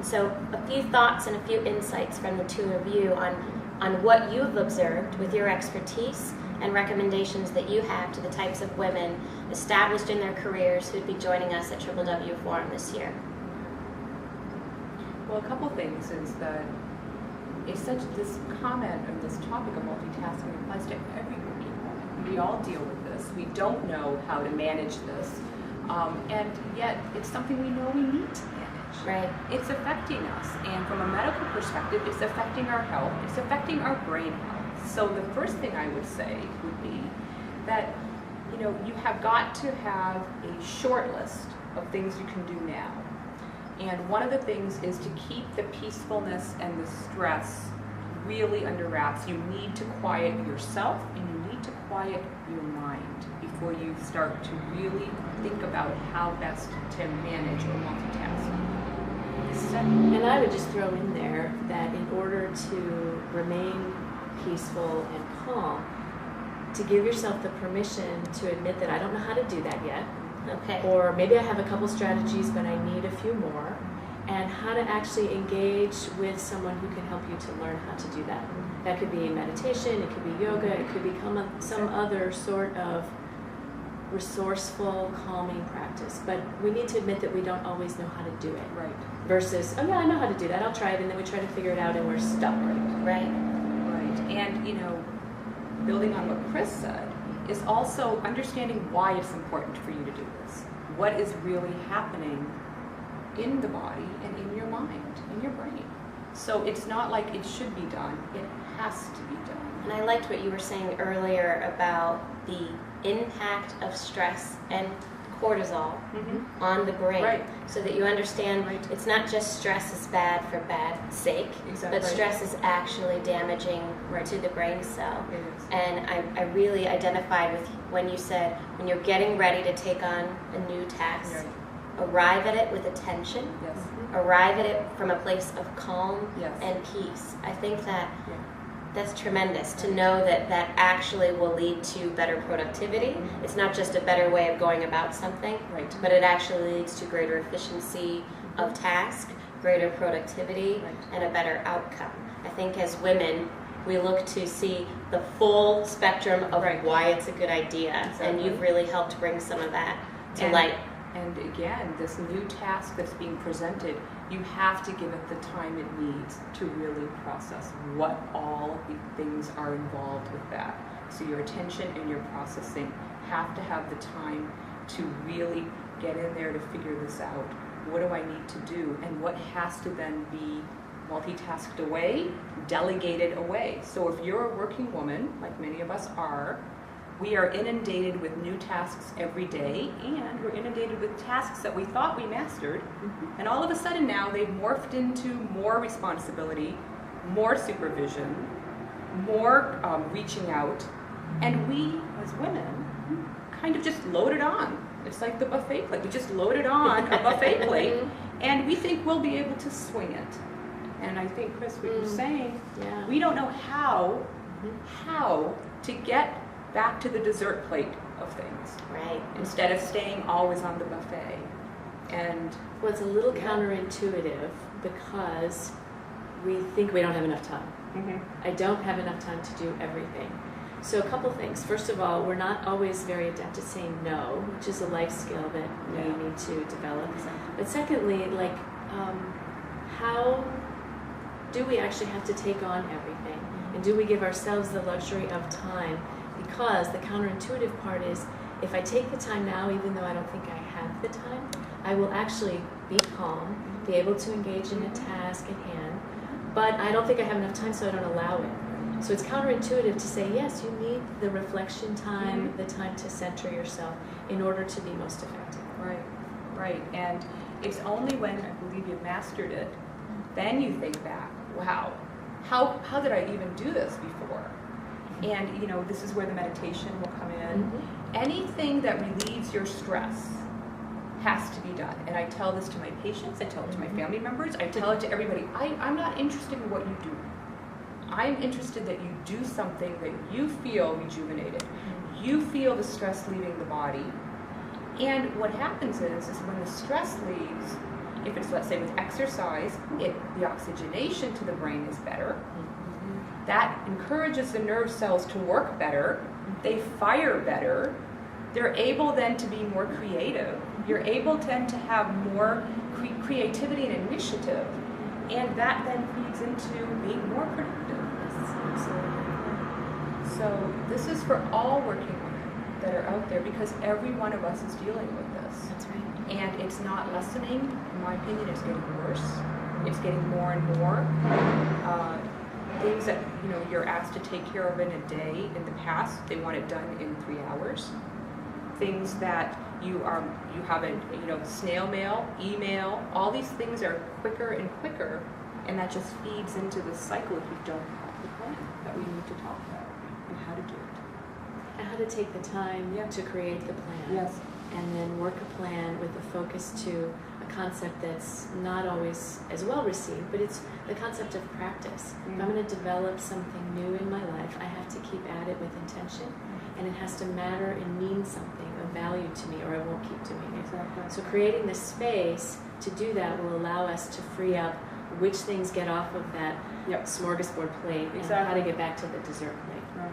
And so a few thoughts and a few insights from the two of you on what you've observed with your expertise and recommendations that you have to the types of women established in their careers who'd be joining us at TWF Forum this year. Well, a couple things is that this comment or this topic of multitasking applies to every working woman. We all deal with this. We don't know how to manage this, and yet it's something we know we need to manage. Right. It's affecting us, and from a medical perspective, it's affecting our health. It's affecting our brain health. So the first thing I would say would be that you have got to have a short list of things you can do now. And one of the things is to keep the peacefulness and the stress really under wraps. You need to quiet yourself and you need to quiet your mind before you start to really think about how best to manage or multitask. And I would just throw in there that in order to remain peaceful and calm, to give yourself the permission to admit that I don't know how to do that yet. Okay. Or maybe I have a couple strategies, but I need a few more. And how to actually engage with someone who can help you to learn how to do that. That could be meditation, it could be yoga, it could become some other sort of resourceful, calming practice. But we need to admit that we don't always know how to do it. Right. Versus, oh yeah, I know how to do that, I'll try it, and then we try to figure it out and we're stuck. Right. Right. And, building on what Chris said, is also understanding why it's important for you to do this. What is really happening in the body and in your mind, in your brain. So it's not like it should be done, it has to be done. And I liked what you were saying earlier about the impact of stress and cortisol on the brain. Right. So that you understand it's not just stress is bad for bad sake, Exactly. but stress is actually damaging to the brain cell. It is. And I really identified with when you said when you're getting ready to take on a new task, arrive at it with attention, Yes. arrive at it from a place of calm Yes. and peace. I think that's tremendous to know that actually will lead to better productivity. It's not just a better way of going about something, but it actually leads to greater efficiency of task, greater productivity, and a better outcome. I think as women, we look to see the full spectrum of why it's a good idea, and you've really helped bring some of that to light. And again, this new task that's being presented, you have to give it the time it needs to really process what all the things are involved with that. So your attention and your processing have to have the time to really get in there to figure this out. What do I need to do? And what has to then be multitasked away, delegated away. So if you're a working woman, like many of us are, we are inundated with new tasks every day, and we're inundated with tasks that we thought we mastered, and all of a sudden now they've morphed into more responsibility, more supervision, more reaching out, and we, as women, kind of just load it on. It's like the buffet plate. We just load it on a buffet plate, and we think we'll be able to swing it. And I think, Chris, what you're saying, we don't know how to get back to the dessert plate of things. Right. Instead of staying always on the buffet. And well, it's a little counterintuitive because we think we don't have enough time. I don't have enough time to do everything. So a couple things. First of all, we're not always very adept at saying no, which is a life skill that we need to develop. But secondly, how do we actually have to take on everything? And do we give ourselves the luxury of time? Because the counterintuitive part is, if I take the time now, even though I don't think I have the time, I will actually be calm, be able to engage in a task at hand, but I don't think I have enough time, so I don't allow it. So it's counterintuitive to say, yes, you need the reflection time, the time to center yourself in order to be most effective. Right. And it's only when I believe you've mastered it, then you think back, wow, how did I even do this before? And, this is where the meditation will come in. Anything that relieves your stress has to be done. And I tell this to my patients, I tell it to my family members, I tell it to everybody. I'm not interested in what you do. I'm interested that you do something that you feel rejuvenated. You feel the stress leaving the body. And what happens is when the stress leaves, If it's, let's say, with exercise, the oxygenation to the brain is better. That encourages the nerve cells to work better. They fire better. They're able then to be more creative. You're able then to have more creativity and initiative. And that then feeds into being more productive. So this is for all working women that are out there, because every one of us is dealing with this. That's right. And it's not lessening. In my opinion, it's getting worse. It's getting more and more. Things that you're asked to take care of in a day, in the past, they want it done in 3 hours. Things that you have a snail mail, email, all these things are quicker and quicker, and that just feeds into the cycle if you don't have the plan that we need to talk about and how to do it. And how to take the time to create the plan. Yes. And then work a plan with a focus to a concept that's not always as well received, but it's the concept of practice. If I'm going to develop something new in my life, I have to keep at it with intention, and it has to matter and mean something of value to me, or I won't keep doing it. Exactly. So creating the space to do that will allow us to free up which things get off of that smorgasbord plate and how to get back to the dessert plate. Right.